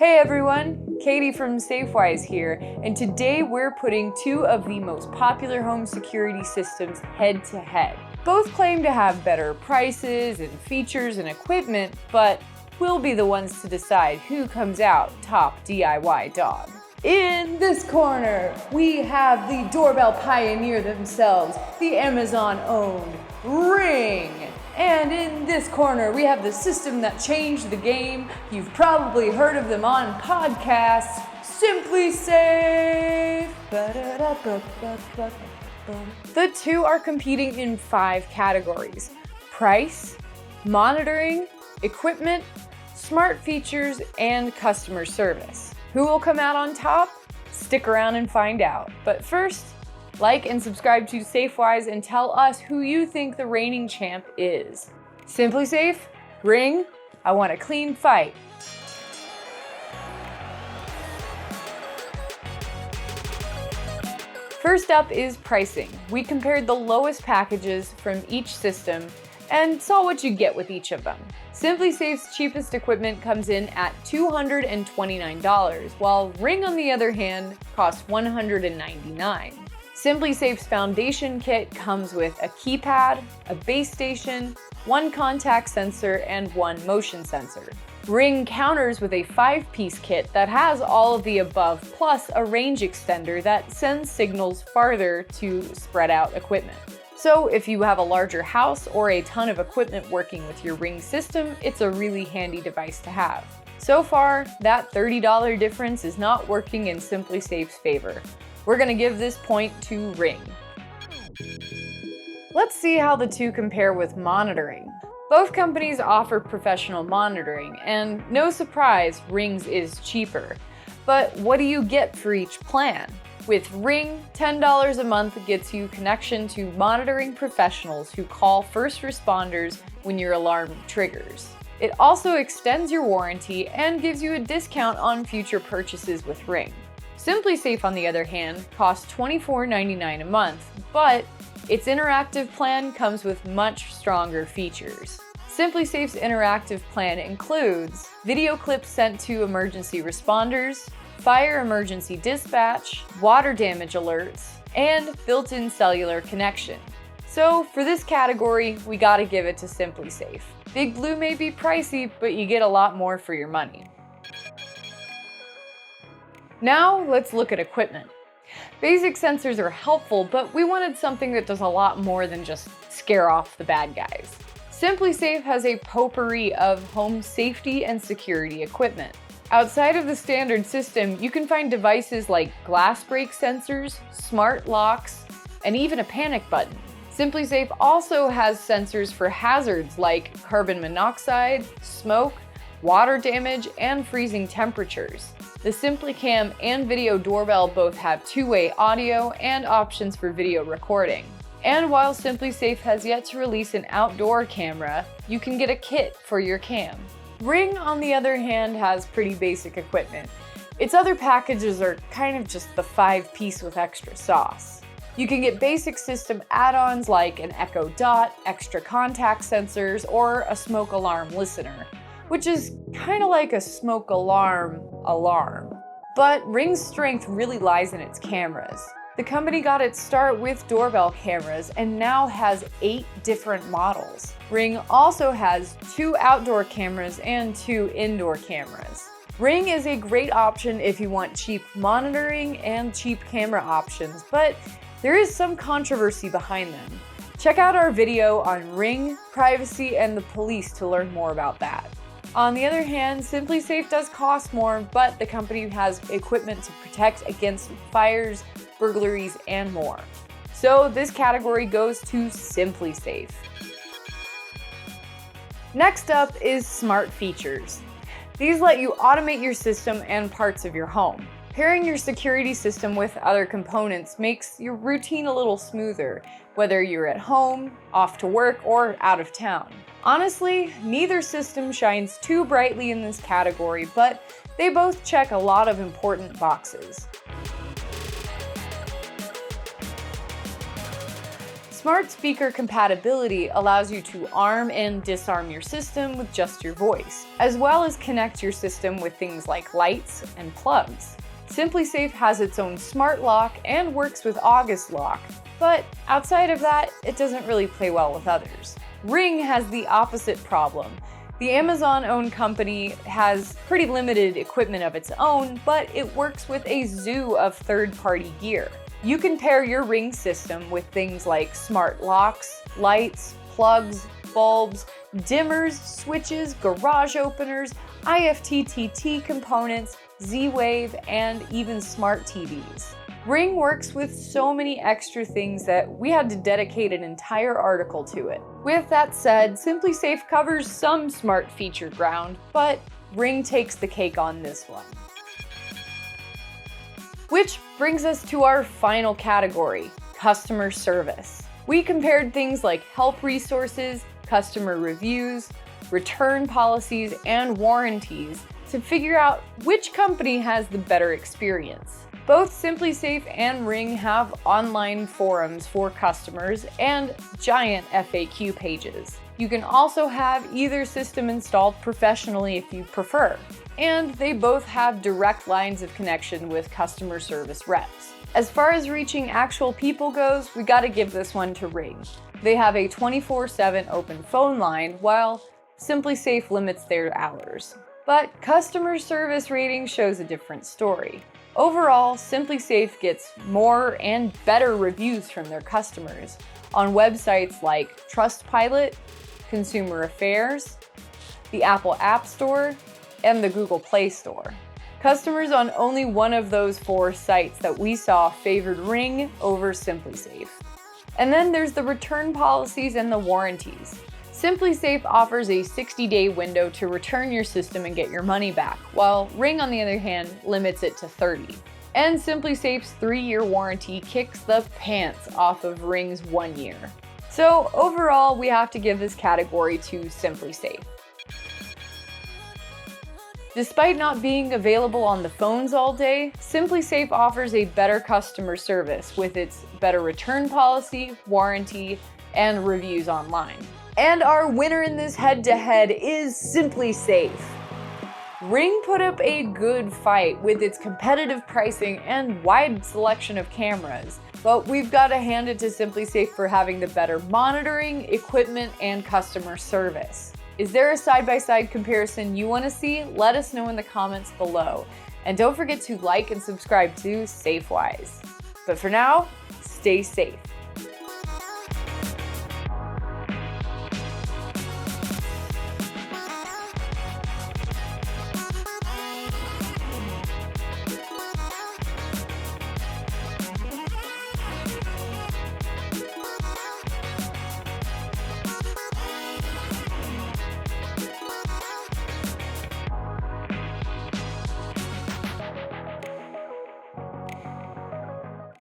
Hey everyone, Katie from Safewise here, and today we're putting two of the most popular home security systems head to head. Both claim to have better prices and features and equipment, but we'll be the ones to decide who comes out top DIY dog. In this corner, we have the doorbell pioneer themselves, the Amazon-owned Ring. And in this corner, we have the system that changed the game. You've probably heard of them on podcasts, SimpliSafe. The two are competing in 5 categories: price, monitoring, equipment, smart features, and customer service. Who will come out on top? Stick around and find out. But first, like and subscribe to Safewise and tell us who you think the reigning champ is. SimpliSafe? Ring? I want a clean fight. First up is pricing. We compared the lowest packages from each system and saw what you get with each of them. SimpliSafe's cheapest equipment comes in at $229, while Ring, on the other hand, costs $199. SimpliSafe's foundation kit comes with a keypad, a base station, 1 contact sensor, and 1 motion sensor. Ring counters with a 5-piece kit that has all of the above, plus a range extender that sends signals farther to spread out equipment. So if you have a larger house or a ton of equipment working with your Ring system, it's a really handy device to have. So far, that $30 difference is not working in SimpliSafe's favor. We're gonna give this point to Ring. Let's see how the two compare with monitoring. Both companies offer professional monitoring, and no surprise, Ring's is cheaper. But what do you get for each plan? With Ring, $10 a month gets you connection to monitoring professionals who call first responders when your alarm triggers. It also extends your warranty and gives you a discount on future purchases with Ring. SimpliSafe, on the other hand, costs $24.99 a month, but its interactive plan comes with much stronger features. SimpliSafe's interactive plan includes video clips sent to emergency responders, fire emergency dispatch, water damage alerts, and built-in cellular connection. So for this category, we gotta give it to SimpliSafe. Big Blue may be pricey, but you get a lot more for your money. Now let's look at equipment. Basic sensors are helpful, but we wanted something that does a lot more than just scare off the bad guys. SimpliSafe has a potpourri of home safety and security equipment. Outside of the standard system, you can find devices like glass break sensors, smart locks, and even a panic button. SimpliSafe also has sensors for hazards like carbon monoxide, smoke, water damage, and freezing temperatures. The SimpliCam and Video Doorbell both have 2-way audio and options for video recording. And while SimpliSafe has yet to release an outdoor camera, you can get a kit for your cam. Ring, on the other hand, has pretty basic equipment. Its other packages are kind of just the 5-piece with extra sauce. You can get basic system add-ons like an Echo Dot, extra contact sensors, or a smoke alarm listener, which is kind of like a smoke alarm. But Ring's strength really lies in its cameras. The company got its start with doorbell cameras and now has 8 different models. Ring also has 2 outdoor cameras and 2 indoor cameras. Ring is a great option if you want cheap monitoring and cheap camera options, but there is some controversy behind them. Check out our video on Ring, privacy, and the police to learn more about that. On the other hand, SimpliSafe does cost more, but the company has equipment to protect against fires, burglaries, and more. So this category goes to SimpliSafe. Next up is smart features. These let you automate your system and parts of your home. Pairing your security system with other components makes your routine a little smoother, whether you're at home, off to work, or out of town. Honestly, neither system shines too brightly in this category, but they both check a lot of important boxes. Smart speaker compatibility allows you to arm and disarm your system with just your voice, as well as connect your system with things like lights and plugs. SimpliSafe has its own smart lock and works with August Lock, but outside of that, it doesn't really play well with others. Ring has the opposite problem. The Amazon-owned company has pretty limited equipment of its own, but it works with a zoo of third-party gear. You can pair your Ring system with things like smart locks, lights, plugs, bulbs, dimmers, switches, garage openers, IFTTT components, Z-Wave, and even smart TVs. Ring works with so many extra things that we had to dedicate an entire article to it. With that said, SimpliSafe covers some smart feature ground, but Ring takes the cake on this one. Which brings us to our final category, customer service. We compared things like help resources, customer reviews, return policies, and warranties to figure out which company has the better experience. Both SimpliSafe and Ring have online forums for customers and giant FAQ pages. You can also have either system installed professionally if you prefer. And they both have direct lines of connection with customer service reps. As far as reaching actual people goes, we gotta give this one to Ring. They have a 24/7 open phone line, while SimpliSafe limits their hours. But customer service rating shows a different story. Overall, SimpliSafe gets more and better reviews from their customers on websites like Trustpilot, Consumer Affairs, the Apple App Store, and the Google Play Store. Customers on only one of those 4 sites that we saw favored Ring over SimpliSafe. And then there's the return policies and the warranties. SimpliSafe offers a 60-day window to return your system and get your money back, while Ring, on the other hand, limits it to 30. And SimpliSafe's 3-year warranty kicks the pants off of Ring's 1 year. So overall, we have to give this category to SimpliSafe. Despite not being available on the phones all day, SimpliSafe offers a better customer service with its better return policy, warranty, and reviews online. And our winner in this head-to-head is SimpliSafe. Ring put up a good fight with its competitive pricing and wide selection of cameras, but we've got to hand it to SimpliSafe for having the better monitoring, equipment, and customer service. Is there a side-by-side comparison you want to see? Let us know in the comments below. And don't forget to like and subscribe to Safewise. But for now, stay safe.